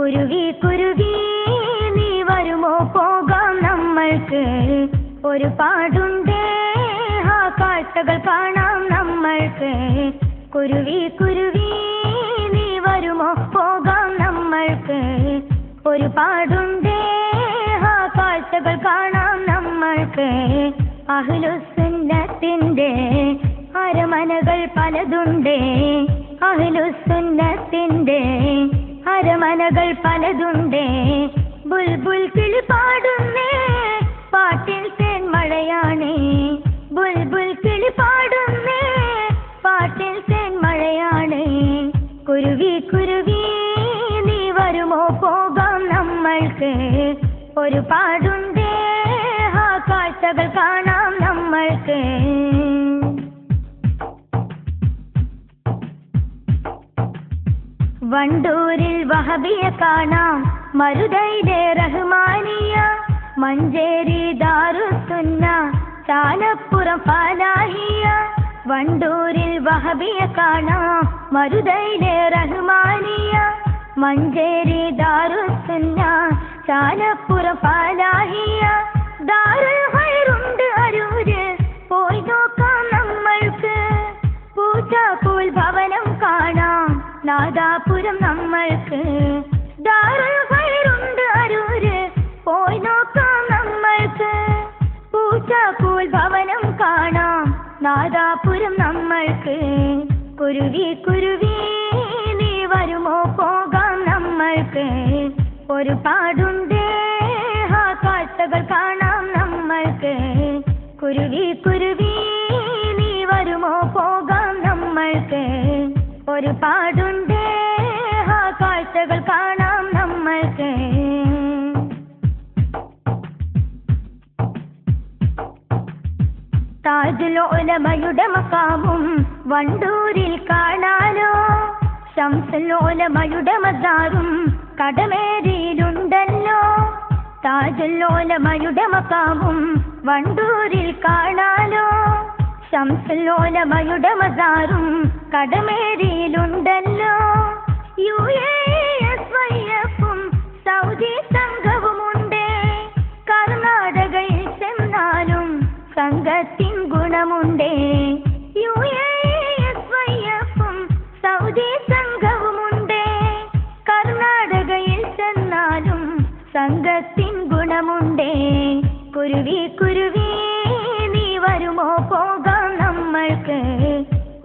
കുരുവി കുരുവി നീ വരുമോ പോകാം നമ്മൾക്ക് ഒരുപാടുണ്ടേ ആ കാഴ്ചകൾ കാണാം നമ്മൾക്ക് കുരുവി കുരുവി നീ വരുമോ പോകാം നമ്മൾക്ക് ഒരുപാടുണ്ടേ ആ കാഴ്ചകൾ കാണാം നമ്മൾക്ക് അഹ്ലുസുന്നത്തിന്റെ അരമനകൾ പലതുണ്ടേ അഹ്ലുസുന്നത്തിന്റെ അരമനകൾ പലതുണ്ടേ ബുൽബുൽ കിളി പാടുന്നേ പാട്ടിൽ തേൻമഴയാണേ ബുൽബുൽ കിളി പാടുന്നേ പാട്ടിൽ തേൻമഴയാണേ കുരുവി കുരുവി നീ വരുമോ പോകാം നമ്മൾക്ക് ഒരുപാടുണ്ടേ ആ കാഴ്ചകൾ കാണാം നമ്മൾക്ക് വണ്ടൂരിൽ വഹബിയെ കാണാം മരുതയിലെ റഹ്മാനിയ മഞ്ചേരി ദാറുസുന്ന ചാലപ്പുറം ഫലാഹിയ വണ്ടൂരിൽ വഹബിയെ കാണാം മരുതയിലെ റഹ്മാനിയ മഞ്ചേരി ദാറുസുന്ന ചാലപ്പുറം ഫലാഹിയ ദാറുൽ ഖൈറുണ്ട് അരൂര് പോയി നോക്കാം നമ്മൾക്ക് പൂജാപൂൽ ഭവനം കാണാം നാദാപുരം നമ്മൾക്ക് ദാറുൽ ഖൈറുണ്ട് അരൂര് പോയി നോക്കാം നമ്മൾക്ക് പൂജാപൂൽ ഭവനം കാണാം നാദാപുരം നമ്മൾക്ക് കുരുവി കുരുവി നീ വരുമോ പോകാം നമ്മൾക്ക് ഒരുപാടുണ്ടേ ആ കാഴ്ചകൾ കാണാം നമ്മൾക്ക് കുരുവി കുരുവി നീ വരുമോ പോകാം നമ്മൾക്ക് ഒരുപാടുണ്ടേ ആ കാഴ്ചകൾ കാണാം നമ്മൾക്ക് താജുൽ ഉലമയുടെ മഖാമും വണ്ടൂരിൽ കാണാലോ ശംസുൽ ഉലമയുടെ മസാറും കടമേരിയിലുണ്ടല്ലോ താജുൽ ഉലമയുടെ മഖാമും വണ്ടൂരിൽ കാണാലോ ശംസുൽ ഉലമയുടെ മസാറും കടമേരിയിലുണ്ടല്ലോ UASYFും സൗദി സംഘവുമുണ്ടേ കർണാടകയിൽ ചെന്നാലും സംഘത്തിൻ ഗുണമുണ്ടേ UASYFും സൗദി സംഘവുമുണ്ടേ കർണാടകയിൽ ചെന്നാലും സംഘത്തിൻ ഗുണമുണ്ടേ കുരുവി കുരുവി നീ വരുമോ പോകാം നമ്മൾക്ക്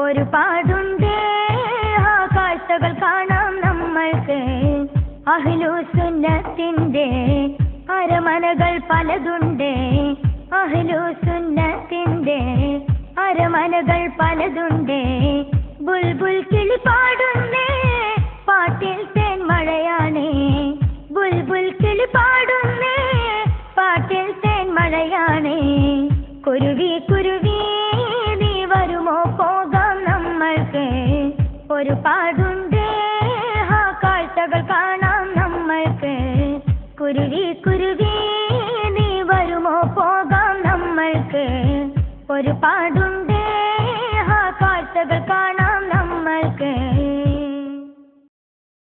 ഒരുപാടുണ്ടേ ആ കാഴ്ചകൾ കാണാം നമ്മൾക്ക് അഹ്ലുസുന്നത്തിന്റെ അരമനകൾ പലതുണ്ടേ